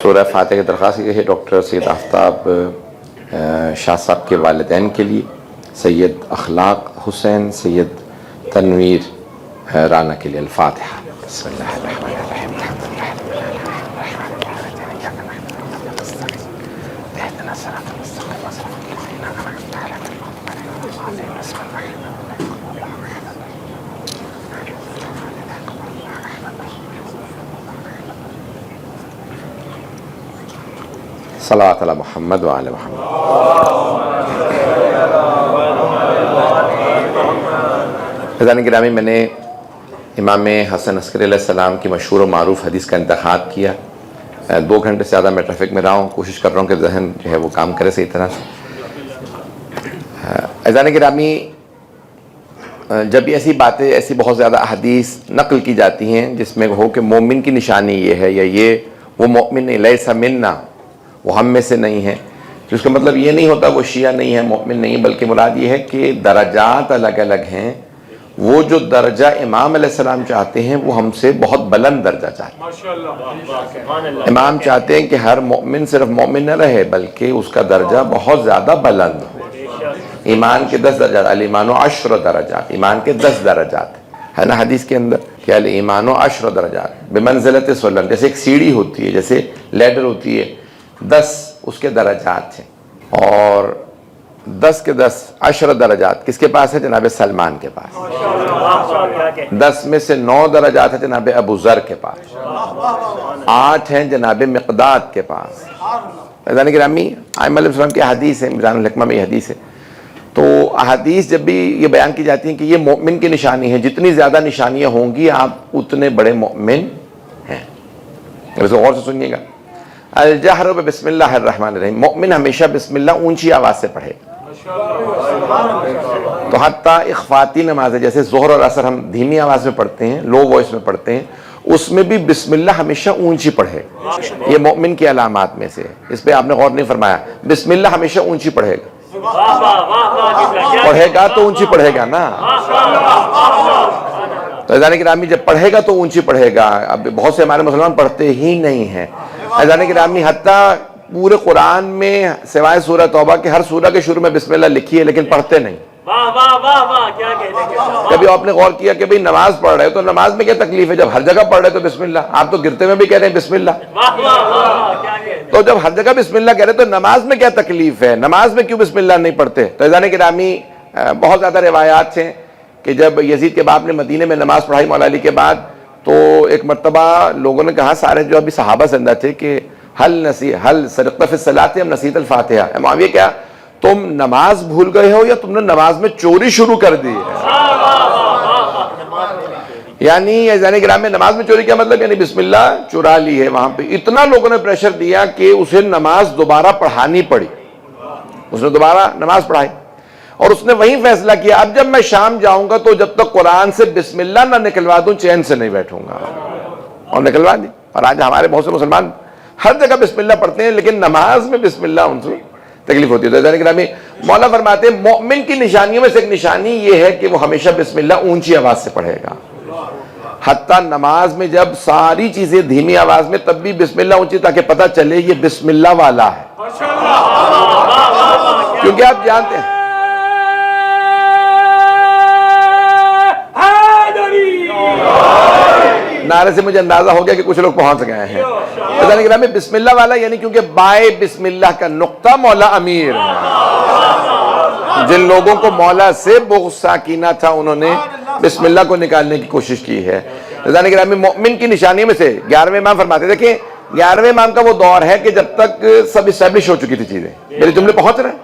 سورہ فاتحہ کی درخواست کی ہے ڈاکٹر سید آفتاب شاہ صاحب کے والدین کے لیے، سید اخلاق حسین سید تنویر رانا کے لیے۔ الفاتحہ۔ بسم اللہ الرحمن الرحیم۔ صلوات علی محمد و آل محمد۔ عزیزان گرامی، میں نے امام حسن عسکری علیہ السلام کی مشہور و معروف حدیث کا انتخاب کیا۔ 2 گھنٹے سے زیادہ میں ٹریفک میں رہا ہوں، کوشش کر رہا ہوں کہ ذہن جو ہے وہ کام کرے صحیح طرح سے۔ عزیزان گرامی، جب ایسی باتیں، ایسی بہت زیادہ احادیث نقل کی جاتی ہیں جس میں ہو کہ مومن کی نشانی یہ ہے یا یہ وہ مومن نہیں، لیس منا، وہ ہم میں سے نہیں ہے، تو اس کا مطلب یہ نہیں ہوتا وہ شیعہ نہیں ہے، مومن نہیں، بلکہ مراد یہ ہے کہ درجات الگ الگ ہیں۔ وہ جو درجہ امام علیہ السلام چاہتے ہیں وہ ہم سے بہت بلند درجہ چاہتے ہیں۔ امام چاہتے ہیں کہ ہر مومن صرف مومن نہ رہے بلکہ اس کا درجہ بہت زیادہ بلند ہو۔ ایمان کے 10 درجات، الایمان 10 درجات، ایمان کے 10 درجات ہے نا حدیث کے اندر کہ الایمان 10 درجات بمنزلت سلم، جیسے ایک سیڑھی ہوتی ہے، جیسے لیڈر ہوتی ہے، 10 اس کے درجات ہیں، اور 10 کے 10 درجات کس کے پاس ہے؟ جناب سلمان کے پاس۔ 10 میں سے 9 درجات ہیں جناب ابو ذر کے پاس، 8 ہیں جناب مقداد کے پاس۔ عزیزان گرامی، ائمہ علیہ السلام کی حدیث ہے، میزان الحکمہ میں یہ حدیث ہے، تو احادیث جب بھی یہ بیان کی جاتی ہیں کہ یہ مومن کی نشانی ہے، جتنی زیادہ نشانیاں ہوں گی آپ اتنے بڑے مومن ہیں۔ ویسے غور سے سنیے گا، الجہر بسم اللہ الرحمن الرحیم، مومن ہمیشہ بسم اللہ اونچی آواز سے پڑھے، تو حتیٰ اخفاتی نماز ہے، جیسے ظہر اور عصر ہم دھیمی آواز میں پڑھتے ہیں، لو وائس میں پڑھتے ہیں، اس میں بھی بسم اللہ ہمیشہ اونچی پڑھے۔ یہ مومن کی علامات میں سے، اس پہ آپ نے غور نہیں فرمایا، بسم اللہ ہمیشہ اونچی پڑھے گا، پڑھے گا تو اونچی پڑھے گا نا۔ تو عزیزان گرامی، جب پڑھے گا تو اونچی پڑھے گا۔ اب بہت سے ہمارے مسلمان پڑھتے ہی نہیں ہیں عزیزان گرامی، حتیٰ پورے قرآن میں سوائے سورہ توبہ کے ہر سورہ کے شروع میں بسم اللہ لکھی ہے لیکن پڑھتے نہیں۔ کبھی آپ نے غور کیا کہ بھئی نماز پڑھ رہے ہو تو نماز میں کیا تکلیف ہے؟ جب ہر جگہ پڑھ رہے تو بسم اللہ، آپ تو گرتے میں بھی کہہ رہے ہیں بسم اللہ، تو جب ہر جگہ بسم اللہ کہہ رہے تو نماز میں کیا تکلیف ہے؟ نماز میں کیوں بسم اللہ نہیں پڑھتے؟ تو عزیزان گرامی، بہت زیادہ روایات ہیں کہ جب یزید کے باپ نے مدینے میں نماز پڑھائی مولا علی کے بعد، تو ایک مرتبہ لوگوں نے کہا، سارے جو ابھی صحابہ زندہ تھے، کہ حل سرقت فی الصلاۃ ام نسیت الفاتحہ، معاویہ کیا تم نماز بھول گئے ہو یا تم نے نماز میں چوری شروع کر دی ہے؟ یعنی عزیزان گرامی، نماز میں چوری کیا مطلب؟ یعنی بسم اللہ چرا لی ہے وہاں پہ۔ اتنا لوگوں نے پریشر دیا کہ اسے نماز دوبارہ پڑھانی پڑی، اس نے دوبارہ نماز پڑھائی، اور اس نے وہیں فیصلہ کیا اب جب میں شام جاؤں گا تو جب تک قرآن سے بسم اللہ نہ نکلوا دوں چین سے نہیں بیٹھوں گا، اور نکلوا دی۔ اور آج ہمارے بہت سے مسلمان ہر جگہ بسم اللہ پڑھتے ہیں لیکن نماز میں بسم اللہ ان سے تکلیف ہوتی ہے۔ تو عزیزان گرامی، مولا فرماتے ہیں مومن کی نشانیوں میں سے ایک نشانی یہ ہے کہ وہ ہمیشہ بسم اللہ اونچی آواز سے پڑھے گا، حتیٰ نماز میں جب ساری چیزیں دھیمی آواز میں تب بھی بسم اللہ اونچی، تاکہ پتہ چلے یہ بسم اللہ والا ہے، کیونکہ آپ جانتے ہیں نعرے سے مجھے اندازہ ہو گیا کہ کچھ لوگ پہنچ گئے ہیں۔ عزیزان گرامی، بسم اللہ والا یعنی کیونکہ بائے بسم اللہ کا نقطہ مولا امیر ہے۔ جن لوگوں کو مولا سے بغض ساکینہ تھا انہوں نے بسم اللہ کو نکالنے کی کوشش کی ہے۔ عزیزان گرامی، مومن کی نشانی میں سے 11ویں امام فرماتے، دیکھیں 11ویں امام کا وہ دور ہے کہ جب تک سب اسٹیبلش ہو چکی تھی چیزیں، میرے جملے پہنچ رہے ہیں،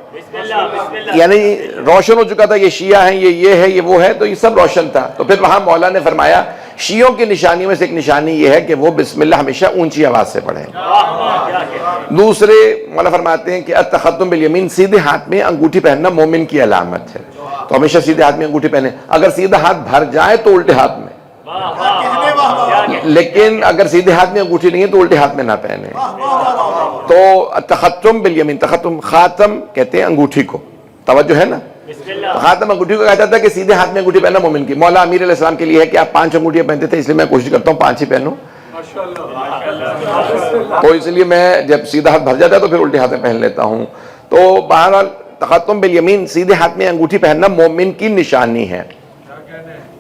یعنی روشن ہو چکا تھا، یہ شیعہ ہیں، یہ ہے، یہ وہ ہے، تو یہ سب روشن تھا۔ تو پھر وہاں مولا نے فرمایا شیعوں کی نشانی میں سے ایک نشانی یہ ہے کہ وہ بسم اللہ ہمیشہ اونچی آواز سے پڑھیں۔ دوسرے مولا فرماتے ہیں کہ التختم بالیمین، سیدھے ہاتھ میں انگوٹھی پہننا مومن کی علامت ہے، تو ہمیشہ سیدھے ہاتھ میں انگوٹھی پہنے۔ اگر سیدھا ہاتھ بھر جائے تو الٹے ہاتھ میں، لیکن اگر سیدھے ہاتھ میں انگوٹھی نہیں ہے تو الٹے ہاتھ میں نہ پہنے۔ تو التختم بالیمین، تختم خاتم کہتے ہیں انگوٹھی کو، توجہ ہے نا، خاتم انگوٹھی کو کہا جاتا ہے کہ سیدھے ہاتھ میں انگوٹھی پہننا مومن کی۔ مولا امیر علیہ السلام کے لیے ہے کہ آپ 5 انگوٹھیاں پہنتے تھے، اس لیے میں کوشش کرتا ہوں 5 ہی پہنوں، تو اس لیے میں جب سیدھا ہاتھ بھر جاتا ہے تو پھر الٹے ہاتھ میں پہن لیتا ہوں. تو بہرحال تختم بالیمین سیدھے ہاتھ میں انگوٹھی پہننا مومن کی نشانی ہے،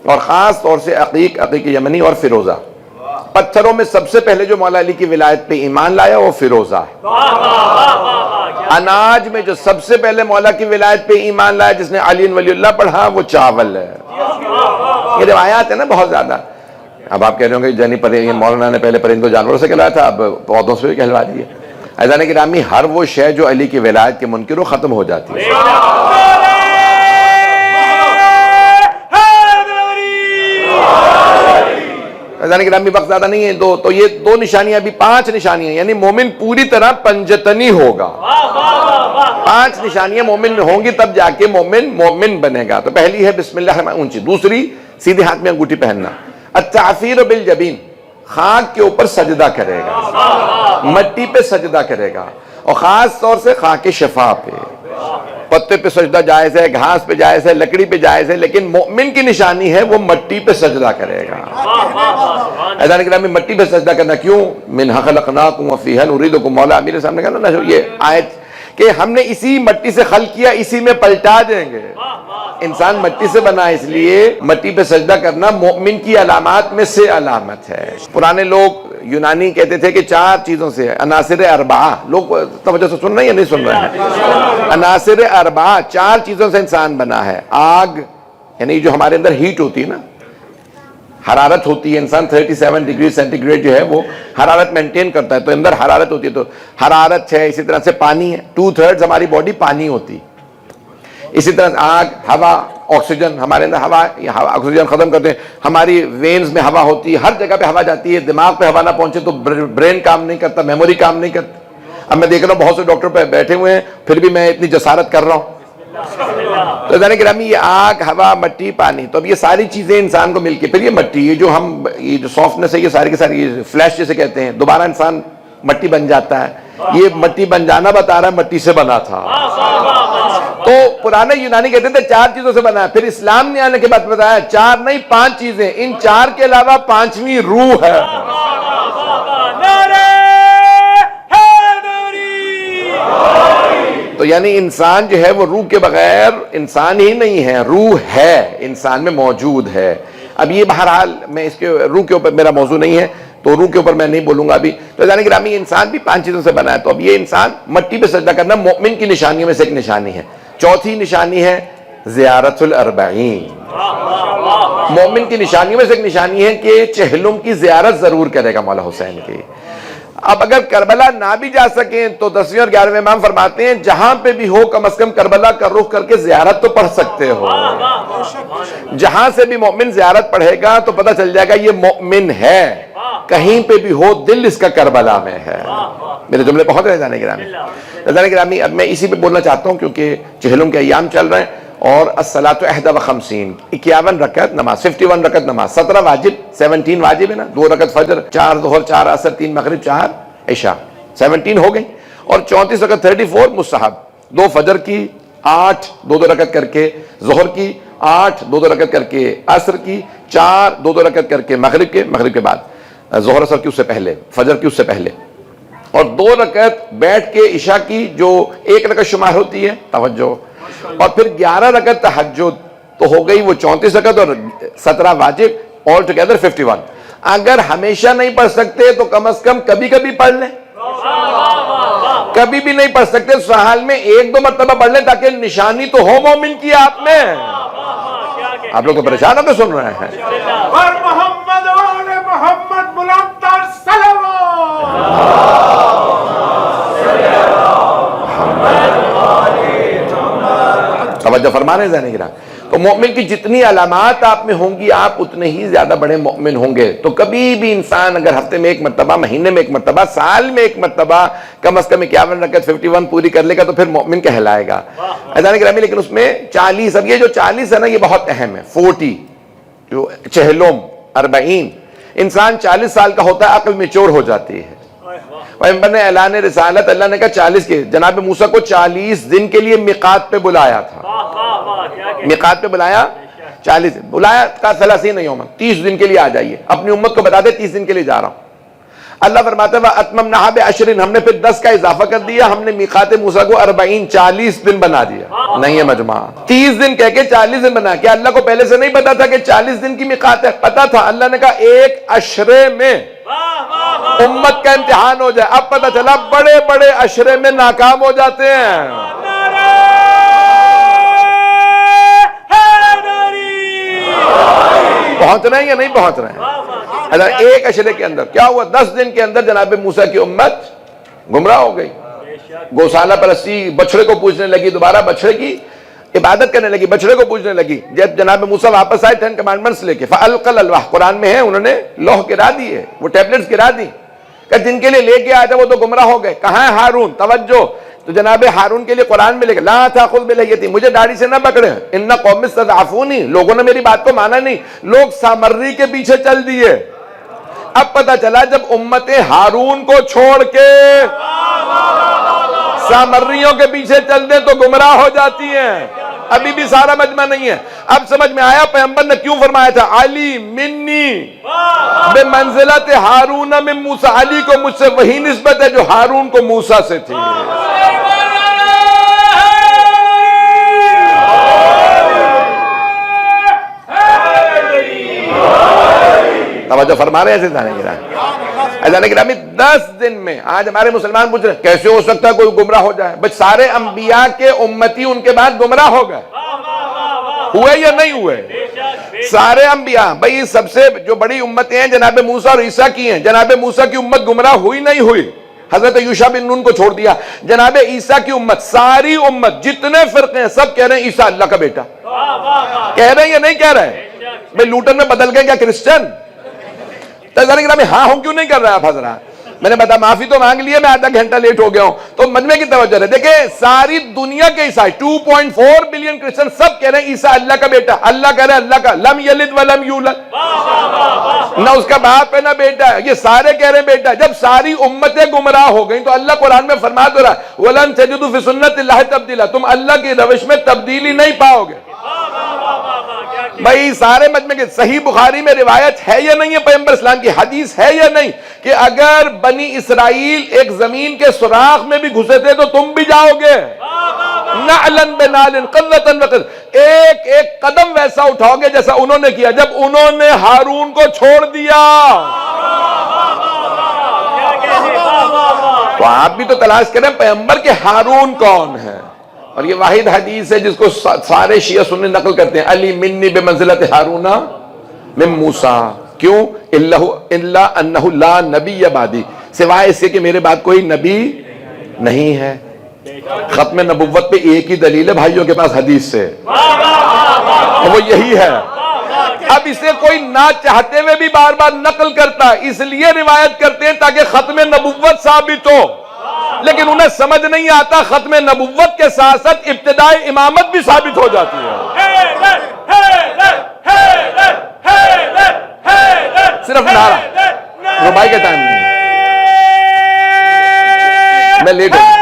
اور خاص طور سے عقیق یمنی اور فیروزہ. پتھروں میں سب سے پہلے جو مولا علی کی ولایت پہ ایمان لایا وہ فیروزہ ہے. اناج میں جو سب سے پہلے مولا کی ولایت پہ ایمان لایا جس نے علی ولی اللہ پڑھا وہ چاول ہے. یہ روایات ہے نا بہت زیادہ. اب آپ کہہ رہے ہوں گے جنی مولانا نے پہلے پرندوں جانوروں سے کہلایا تھا، اب پودوں سے بھی کہلوا دیے. عزیزان گرامی، ہر وہ شے جو علی کی ولایت کے منکر ختم ہو جاتی ہے. عزیزان گرامی، وقت زیادہ نہیں ہے، تو یہ دو نشانیاں، ابھی 5 نشانیاں، یعنی مومن پوری طرح پنجتنی ہوگا. 5 نشانیاں مومن میں ہوں گی تب جا کے مومن بنے گا. تو پہلی ہے بسم اللہ الرحمن اونچی. دوسری سیدھے ہاتھ میں انگوٹھی پہننا. التعفیر بالجبین، خاک کے اوپر سجدہ کرے گا، مٹی پہ سجدہ کرے گا، اور خاص طور سے خاک شفا پہ. پتے پہ سجدہ جائز ہے، گھاس پہ جائز ہے، لکڑی پہ جائز ہے، لیکن مومن کی نشانی ہے وہ مٹی پہ سجدہ کرے گا. عزیزان گرامی، مٹی پہ سجدہ کرنا کیوں؟ منہا خلقناکم وفیہا نعیدکم. مولا امیر صاحب نے کہا نا یہ آیت کہ ہم نے اسی مٹی سے خلق کیا، اسی میں پلٹا دیں گے. انسان مٹی سے بنا، اس لیے مٹی پہ سجدہ کرنا مومن کی علامات میں سے علامت ہے. پرانے لوگ یونانی کہتے تھے کہ 4 چیزوں سے، عناصر اربعہ، لوگ توجہ سے سن رہے ہیں یا نہیں سن رہے ہیں؟ عناصر اربعہ، 4 چیزوں سے انسان بنا ہے. آگ، یعنی جو ہمارے اندر ہیٹ ہوتی ہے نا، حرارت ہوتی ہے، انسان 37 ڈگری سینٹی گریڈ جو ہے وہ حرارت مینٹین کرتا ہے، تو اندر حرارت ہوتی ہے، تو حرارت ہے. اسی طرح سے پانی ہے، 2/3 ہماری باڈی پانی ہوتی. اسی طرح آگ، ہوا، آکسیجن، ہمارے اندر ہوا آکسیجن ختم کرتے ہیں، ہماری وینز میں ہوا ہوتی ہے، ہر جگہ پہ ہوا جاتی ہے. دماغ پہ ہوا نہ پہنچے تو برین کام نہیں کرتا، میموری کام نہیں کرتی. اب میں دیکھ رہا ہوں بہت سے ڈاکٹر پہ بیٹھے ہوئے ہیں، پھر بھی میں اتنی جسارت کر رہا ہوں. تو عزیزان گرامی، یہ آگ، ہوا، مٹی، پانی، تو اب یہ ساری چیزیں انسان کو مل کے پھر یہ مٹی، یہ جو سافٹنس ہے، یہ ساری کی ساری فلیش جسے کہتے ہیں، دوبارہ انسان مٹی بن جاتا ہے. یہ مٹی بن جانا بتا رہا ہے مٹی سے بنا تھا. تو پرانے یونانی کہتے تھے 4 چیزوں سے بنا ہے. پھر اسلام نے آنے کے بعد بتایا 4 نہیں 5 چیزیں. ان 4 کے علاوہ 5ویں روح ہے. تو یعنی انسان جو ہے وہ روح کے بغیر انسان ہی نہیں ہے، روح ہے، انسان میں موجود ہے. اب یہ بہرحال میں اس کے روح کے اوپر میرا موضوع نہیں ہے، تو روح کے اوپر میں نہیں بولوں گا ابھی. تو عزیزان گرامی، انسان بھی 5 چیزوں سے بنا ہے. تو اب یہ انسان مٹی پہ سجدہ کرنا مومن کی نشانیوں میں سے ایک نشانی ہے. چوتھی نشانی ہے زیارت الاربعین. مومن کی نشانیوں میں سے ایک نشانی ہے کہ چہلم کی زیارت ضرور کرے گا مولا حسین کی. اب اگر کربلا نہ بھی جا سکیں تو 10ویں اور 11ویں امام فرماتے ہیں جہاں پہ بھی ہو کم از کم کربلا کا رخ کر کے زیارت تو پڑھ سکتے ہو. جہاں سے بھی مومن زیارت پڑھے گا تو پتہ چل جائے گا یہ مومن ہے. کہیں پہ بھی ہو دل اس کا کربلا میں ہے. میرے جملے پہنچ رہے جانے گرامی. جانے گرامی، اب میں اسی پہ بولنا چاہتا ہوں کیونکہ چہلم کے ایام چل رہے ہیں. اور الصلاۃ 51 51 رکعت نماز، 51 رکعت نماز، 17 واجب، 17 واجب ہے نا، 2 رکعت فجر، 4 ظہر، 4 عصر، 3 مغرب، 4 عشاء، 17 ہو گئی. اور 34 رکعت 34 مستحب، 2 فجر کی، 8 2 رکعت کر کے ظہر کی، 8 2 رکعت کر کے عصر کی، 4 2 رکعت کر کے مغرب کے بعد، ظہر عصر کی اس سے پہلے، فجر کی اس سے پہلے، اور 2 رکعت بیٹھ کے عشاء کی جو 1 رکعت شمار ہوتی ہے، توجہ. اور پھر 11 رکعت تہجد، تو ہو گئی وہ 34 رکعت اور 17 واجب، آل ٹوگیدر 51. اگر ہمیشہ نہیں پڑھ سکتے تو کم از کم کبھی کبھی پڑھ لیں. کبھی بھی نہیں پڑھ سکتے سال میں 1-2 مرتبہ پڑھ لیں تاکہ نشانی تو ہو مومن کی آپ میں. آپ لوگ تو پریشان ہو کے سن رہے ہیں. توجہ فرما رہے ہیں ذہن. تو مومن کی جتنی علامات آپ میں ہوں گی آپ اتنے ہی زیادہ بڑے مومن ہوں گے. تو کبھی بھی انسان اگر ہفتے میں 1 مرتبہ، مہینے میں 1 مرتبہ، سال میں 1 مرتبہ کم از کم 51 رکعت 51 پوری کر لے گا تو پھر مومن کہلائے گا. عزیزان گرامی، لیکن اس میں 40، اب یہ جو 40 ہے نا یہ بہت اہم ہے. 40 جو چہلم 40، انسان 40 سال کا ہوتا ہے عقل میچور ہو جاتی ہے. پیغمبر نے اعلان رسالت، اللہ نے کہا 40 کے، جناب موسیٰ کو 40 دن کے لیے میقات پہ بلایا تھا. میقات پہ بلایا 40 بلایا، کہا 30 یوم، 30 دن کے لیے آ جائیے. اپنی امت کو بتا دے 30 دن کے لیے جا رہا ہوں. اللہ فرماتا ہے وَأَتْمَمْنَاهَا بِعَشْرٍ، ہم نے پھر 10 کا اضافہ کر دیا، ہم نے میقات موسیٰ کو 40 دن بنا دیا۔ نہیں ہے مجمع 30 دن کہہ کے 40 دن بنا۔ کیا اللہ کو پہلے سے نہیں پتا تھا کہ 40 دن کی میقات ہے؟ پتا تھا۔ اللہ نے کہا ایک عشرے میں امت کا امتحان ہو جائے۔ اب پتا چلا بڑے بڑے عشرے میں ناکام ہو جاتے ہیں۔ پہنچ رہے ہیں یا نہیں پہنچ رہے ہیں؟ ایک عشرے کے اندر کیا ہوا؟ 10 دن کے اندر جناب موسیٰ کی امت گمراہ ہو گئی۔ گوسالہ پرستی، بچڑے کو پوجنے لگی، دوبارہ بچڑے کی عبادت کرنے لگی، بچڑے کو پوجنے لگی۔ جب جناب موسیٰ واپس آئے 10 کمانڈمنٹس لے کے، فَأَلْقَى الْأَلْوَاحَ، قرآن میں ہے انہوں نے لوح گرا دیے، وہ ٹیبلٹس گرا دی کہ جن کے لیے لے کے آیا تھا وہ تو گمراہ ہو گئے۔ کہاں ہے ہارون؟ توجہ، تو جناب ہارون کے لیے قرآن میں لے کے لا تأخذ بلحیتی، مجھے داڑھی سے نہ پکڑے، ان قوم استضعفونی، لوگوں نے میری بات کو مانا نہیں، لوگ سامری کے پیچھے چل دیے۔ اب پتہ چلا جب امت ہارون کو چھوڑ کے سامریوں کے پیچھے چل دیں تو گمراہ ہو جاتی ہیں۔ ابھی بھی سارا مجمع نہیں ہے۔ اب سمجھ میں آیا پیغمبر نے کیوں فرمایا تھا علی منی بمنزلت ہارون من موسیٰ، علی کو مجھ سے وہی نسبت ہے جو ہارون کو موسیٰ سے تھی۔ توجہ فرما رہے ہیں ایسا گرامی 10 دن میں آج ہمارے مسلمان پوچھ رہے ہیں کیسے ہو سکتا ہے کوئی گمراہ ہو جائے؟ بس سارے انبیاء کے امتی ان کے بعد گمراہ ہو گئے، ہوئے یا نہیں ہوئے؟ سارے انبیاء، بھئی سب سے جو بڑی امتیں ہیں جناب موسیٰ اور عیسیٰ کی ہیں، جناب موسیٰ کی امت گمراہ ہوئی نہیں ہوئی؟ حضرت یوشع بن نون کو چھوڑ دیا۔ جناب عیسیٰ کی امت، ساری امت جتنے فرقے ہیں سب کہہ رہے ہیں عیسیٰ اللہ کا بیٹا، کہہ رہے ہیں یا نہیں کہہ رہے ہیں؟ بھئی لوٹن میں بدل گئے کیا کرسچن؟ میں ہاں ہوں کیوں نہیں کر رہا آپ حضرات؟ میں نے بتا معافی تو مانگ لیے، میں آدھا گھنٹہ لیٹ ہو گیا ہوں، تو مجمع کی توجہ ہے۔ دیکھیں ساری دنیا کے عیسائی 2.4 بلین کرسچن سب کہہ رہے ہیں عیسیٰ اللہ کا بیٹا، اللہ کہہ رہے ہیں اللہ کا، لم یلد ولم یولد، نہ اس کا باپ ہے نہ بیٹا ہے، یہ سارے کہہ رہے ہیں بیٹا۔ جب ساری امتیں گمراہ ہو گئیں تو اللہ قرآن میں فرما تو رہا وَلَن تَجِدُوا فِي سُنَّةِ اللَّهِ تَبْدِيلًا، تم اللہ کی روش میں تبدیلی نہیں پاؤ گے۔ بھائی سارے مجمع کے صحیح بخاری میں روایت ہے یا نہیں ہے؟ پیغمبر اسلام کی حدیث ہے یا نہیں کہ اگر بنی اسرائیل ایک زمین کے سوراخ میں بھی گھسے تھے تو تم بھی جاؤ گے؟ نعلن بنعلن قلتن وقلت، ایک ایک قدم ویسا اٹھاؤ گے جیسا انہوں نے کیا جب انہوں نے ہارون کو چھوڑ دیا۔ تو آپ بھی تو تلاش کریں پیغمبر کے ہارون کون ہے، اور یہ واحد حدیث ہے جس کو سارے شیعہ سنی نقل کرتے ہیں، علی منی بمنزلت ہارون من موسیٰ، کیوں؟ الا انہ لا نبی بعدی، سوائے اس کے کہ میرے بعد کوئی نبی نہیں ہے۔ ختم نبوت پہ ایک ہی دلیل ہے بھائیوں کے پاس حدیث سے، وہ یہی ہے۔ اب اسے کوئی نہ چاہتے ہوئے بھی بار بار نقل کرتا، اس لیے روایت کرتے ہیں تاکہ ختم نبوت ثابت ہو، لیکن انہیں سمجھ نہیں آتا ختم نبوت کے ساتھ ساتھ ابتدائی امامت بھی ثابت ہو جاتی ہے۔ صرف نعرہ ربائی کے ٹائم نہیں، میں لیٹ ہوں۔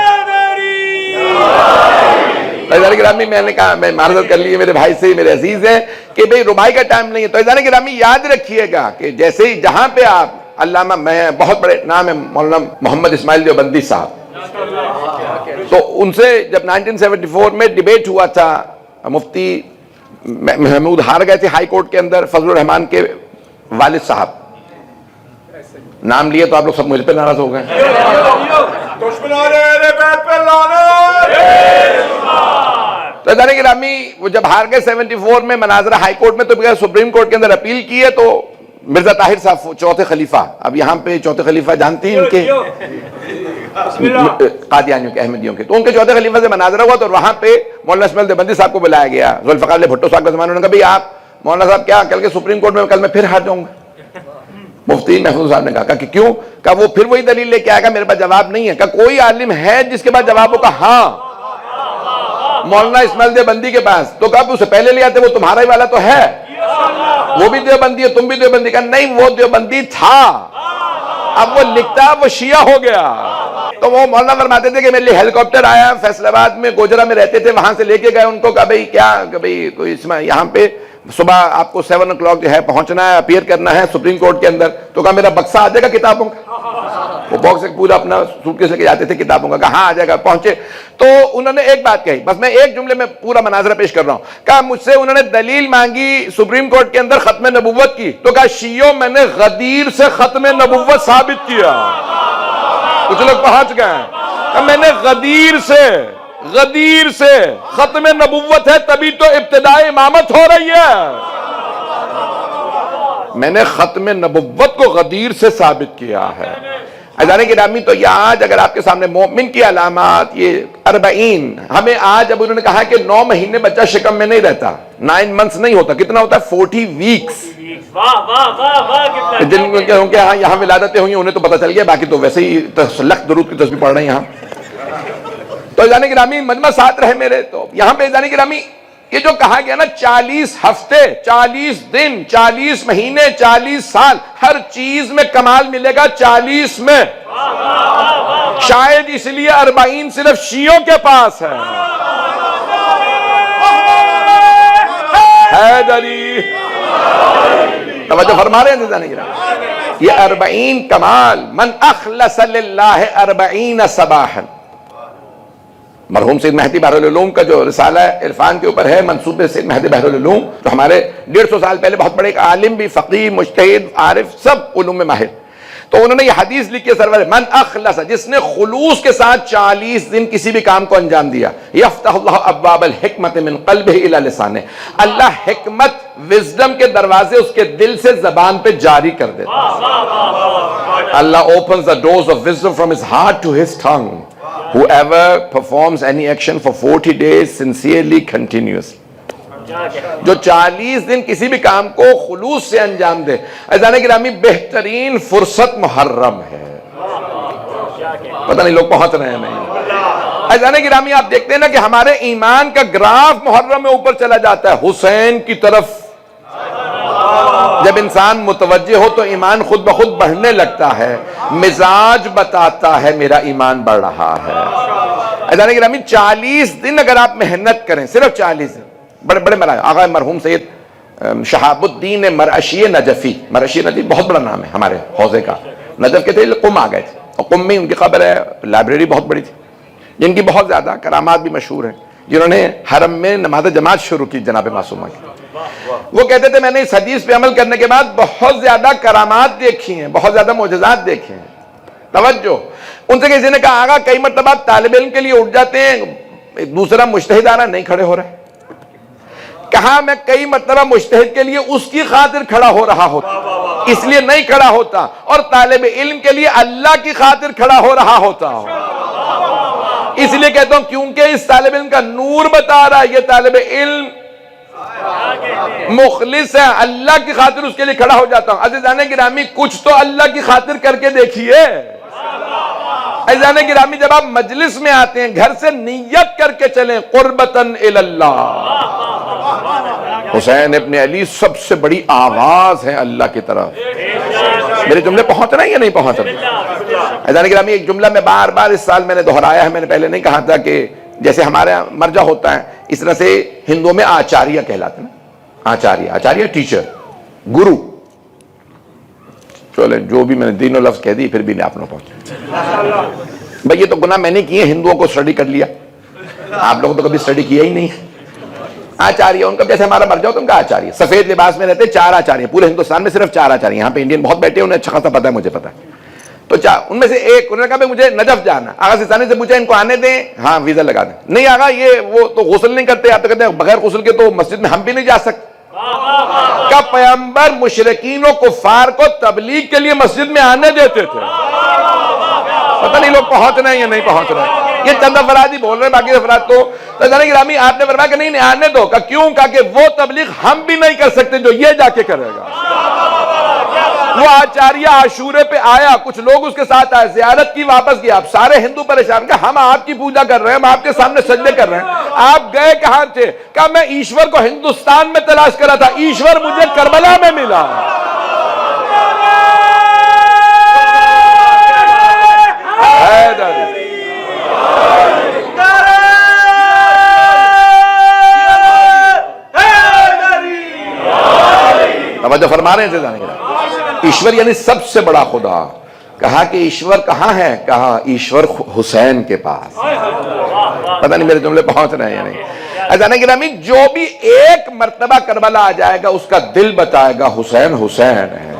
گرامی میں نے کہا میں معذرت کر لی میرے بھائی سے، میرے عزیز ہیں کہ بھئی ربائی کا ٹائم نہیں ہے، تو عزیزان گرامی یاد رکھیے گا کہ جیسے ہی جہاں پہ آپ علامہ، میں بہت بڑے نام ہے مولانا محمد اسماعیل دیوبندی صاحب، تو ان سے جب 1974 میں ڈیبیٹ ہوا تھا، مفتی محمود ہار گئے تھے ہائی کورٹ کے اندر، فضل الرحمان کے والد صاحب، نام لیے تو آپ لوگ سب مجھ پہ ناراض ہو گئے۔ تو ادارے گرامی وہ جب ہار گئے 74 میں مناظرہ ہائی کورٹ میں، تو بغیر سپریم کورٹ کے اندر اپیل کی ہے، تو مرزا طاہر صاحب چوتھے خلیفہ، اب یہاں پہ چوتھے خلیفہ جانتے ہیں ان کے قادیانیوں کے، احمدیوں کے، تو ان کے چوتھے خلیفہ سے مناظرہ ہوا، تو وہاں پہ مولانا اسماعیل دیوبندی صاحب کو بلایا گیا، ذوالفقار علی بھٹو صاحب کا زمانہ، انہوں نے کہا بھئی آپ مولانا صاحب کیا کل کے سپریم کورٹ میں کل میں پھر ہار جاؤں گا؟ مفتی محفوظ صاحب نے کہا کہ کیوں؟ کہا وہ پھر وہی دلیل لے کے آئے گا، میرے پاس جواب نہیں ہے۔ کہا کوئی عالم ہے جس کے پاس جواب ہوگا؟ ہاں مولانا اسماعیل دیوبندی کے پاس۔ تو کہا اسے پہلے لے آتے، وہ تمہارا ہی والا تو ہے، وہ بھی دیوبندی ہے، تم بھی دیوبندی۔ کہا نہیں وہ دیوبندی تھا، اب وہ لکھتا وہ شیعہ ہو گیا۔ تو وہ مولانا فرماتے تھے کہ میرے لیے ہیلی کاپٹر آیا، فیصل آباد میں گوجرا میں رہتے تھے، وہاں سے لے کے گئے ان کو، کہا بھئی کیا کہ بھئی کوئی اس میں یہاں پہ صبح آپ کو 7 o'clock جو ہے پہنچنا ہے، اپیئر کرنا ہے سپریم کورٹ کے اندر، تو کہا میرا بکسہ آ جائے گا کتابوں کا؟ وہ باکس ایک پورا اپنا سوٹ کیس لے کے جاتے تھے کتابوں کا. کہاں آ جائے گا, پہنچے تو انہوں نے ایک بات کہی, بس میں ایک جملے میں پورا مناظرہ پیش کر رہا ہوں. کہا مجھ سے انہوں نے دلیل مانگی سپریم کورٹ کے اندر ختم نبوت کی, تو کہا شیعوں میں نے غدیر سے ختم نبوت ثابت کیا. کچھ لوگ پہنچ گئے ہیں, کہا میں نے غدیر سے ختم نبوت ہے, تبھی تو ابتدائی امامت ہو رہی ہے. میں نے ختم نبوت کو غدیر سے ثابت کیا ہے. عزیزان گرامی, تو یہ آج اگر آپ کے سامنے مومن کی علامات یہ 40, ہمیں آج اب انہوں نے کہا کہ 9 مہینے بچہ شکم میں نہیں رہتا, 9 months نہیں ہوتا, کتنا ہوتا ہے 40 weeks. جن کے ہاں یہاں ولادتیں ہوئی انہیں تو پتہ چل گیا, باقی تو ویسے ہی لخت درود کی تسبیح پڑھ رہے ہیں یہاں. تو عزیزان گرامی مجمع ساتھ رہے میرے, تو یہاں پہ عزیزان گرامی یہ جو کہا گیا نا 40 ہفتے 40 دن 40 مہینے 40 سال, ہر چیز میں کمال ملے گا 40 میں. شاید اس لیے 40 صرف شیعوں کے پاس ہے. حیدری توجہ فرما رہے ہیں عزیزان گرامی, یہ 40 کمال. من اخلص للہ 40 صباحا, مرحوم سید مہدی بحر العلوم کا جو رسالہ عرفان کے اوپر ہے, منسوب سید مہدی بحر العلوم, جو ہمارے 150 سال پہلے بہت بڑے ایک عالم بھی, فقیہ, مجتہد, عارف, سب علوم میں ماہر. تو انہوں نے یہ حدیث لکھی ہے سرور, من اخلص, جس نے خلوص کے ساتھ 40 دن کسی بھی کام کو انجام دیا, یفتح اللہ ابواب الحکمت من قلبہ الی لسانہ, اللہ حکمت وزڈم کے دروازے اس کے دل سے زبان پہ جاری کر دیتا. اللہ opens the doors of wisdom from his heart to his tongue. Whoever performs any action for 40 days sincerely continuous, جو 40 دن کسی بھی کام کو خلوص سے انجام دے. عزیزان گرامی بہترین فرصت محرم ہے. پتہ نہیں لوگ پہنچ رہے ہیں نہیں. عزیزان گرامی آپ دیکھتے ہیں نا کہ ہمارے ایمان کا گراف محرم میں اوپر چلا جاتا ہے حسین کی طرف. جب انسان متوجہ ہو تو ایمان خود بخود بڑھنے لگتا ہے, مزاج بتاتا ہے میرا ایمان بڑھ رہا ہے. عزیزان گرامی 40 دن اگر آپ محنت کریں, صرف 40 دن, بڑے بڑے مراحل. آقا مرحوم سید شہاب الدین مرعشی نجفی, مرعشی نجفی بہت بڑا نام ہے ہمارے حوزے کا, نجف کے تھے, قم آ گئے تھے, اور قم میں ان کی قبر ہے, لائبریری بہت بڑی تھی, جن کی بہت زیادہ کرامات بھی مشہور ہیں, جنہوں نے حرم میں نماز جماعت شروع کی جناب معصومہ کی. وہ کہتے تھے میں نے اس حدیث پہ عمل کرنے کے بعد بہت زیادہ کرامات دیکھی ہیں, بہت زیادہ معجزات دیکھے ہیں. توجہ, ان سے کسی نے کہا آقا کئی مرتبہ طالب علم کے لیے اٹھ جاتے ہیں, دوسرا مجتہد آ رہا نہیں کھڑے ہو رہے. کہا میں کئی مرتبہ مجتہد کے لیے اس کی خاطر کھڑا ہو رہا ہوتا, اس لیے نہیں کھڑا ہوتا, اور طالب علم کے لیے اللہ کی خاطر کھڑا ہو رہا ہوتا. اس لیے کہتا ہوں کیونکہ اس طالب علم کا نور بتا رہا ہے یہ طالب علم مخلص ہے, اللہ کی خاطر اس کے لیے کھڑا ہو جاتا ہوں. عزیزان گرامی کچھ تو اللہ کی خاطر کر کے دیکھیے. عزیزان گرامی جب آپ مجلس میں آتے ہیں گھر سے نیت کر کے چلیں, قربتاً الی اللہ. حسین ابن علی سب سے بڑی آواز ہے اللہ کی طرف. میرے جملے پہنچ رہے ہیں یا نہیں پہنچ رہے؟ عزیزان گرامی ایک جملہ میں بار بار اس سال میں نے دہرایا ہے, میں نے پہلے نہیں کہا تھا کہ جیسے ہمارے مرجع ہوتا ہے اس طرح سے ہندوؤں میں آچاریہ کہلاتے ہیں. آچاریہ ٹیچر, گرو. چلیں جو بھی میں نے تینوں لفظ کہہ دی پھر بھی نہیں آپ لوگ پہنچے. بھائی یہ تو گناہ میں نے کیے, ہندوؤں کو اسٹڈی کر لیا, آپ لوگوں تو کبھی اسٹڈی کیا ہی نہیں. آچاریہ ان کا جیسے ہمارا مرجع ہوتا ہے ان کا آچاریہ, سفید لباس میں رہتے 4 آچاریہ, پورے ہندوستان میں صرف 4 آچاریہ. یہاں پہ انڈین بہت بیٹھے ہیں, انہیں اچھا خاصا پتا ہے, مجھے پتا ہے. تو ان میں سے ایک انہوں نے کہا مجھے نجف جانا. آغا سستانی سے پوچھا ان کو آنے دیں, ہاں ویزا لگا دیں. نہیں آغا یہ وہ تو غسل نہیں کرتے, آپ تو کہتے ہیں بغیر غسل کے تو مسجد میں ہم بھی نہیں جا سکتے. کہ پیغمبر مشرکین و کفار کو تبلیغ کے لیے مسجد میں آنے دیتے تھے. پتہ نہیں لوگ پہنچ رہے ہیں یا نہیں پہنچ رہے ہیں. یہ چند افراد ہی بول رہے ہیں, باقی افراد تو جناب گرامی آپ نے فرمایا کہ نہیں آنے دو. کہ کیوں؟ کہ وہ تبلیغ ہم بھی نہیں کر سکتے جو یہ جا کے کرے گا. وہ آچاریہ عاشورے پہ آیا, کچھ لوگ اس کے ساتھ آئے, زیارت کی, واپس گیا. آپ سارے ہندو پریشان کہ ہم آپ کی پوجا کر رہے ہیں, ہم آپ کے سامنے سجدے کر رہے ہیں, آپ گئے کہاں تھے؟ کہ میں ایشور کو ہندوستان میں تلاش کرا تھا, ایشور مجھے کربلا میں ملا. توجہ فرما رہے ہیں ایشور یعنی سب سے بڑا خدا. کہا کہ ایشور کہاں ہے؟ کہا ایشور حسین کے پاس۔ پتہ نہیں میرے جملے پہنچ رہے ہیں یا نہیں۔ عزیزان گرامی، جو بھی ایک مرتبہ کربلا آ جائے گا اس کا دل بتائے گا حسین حسین ہے۔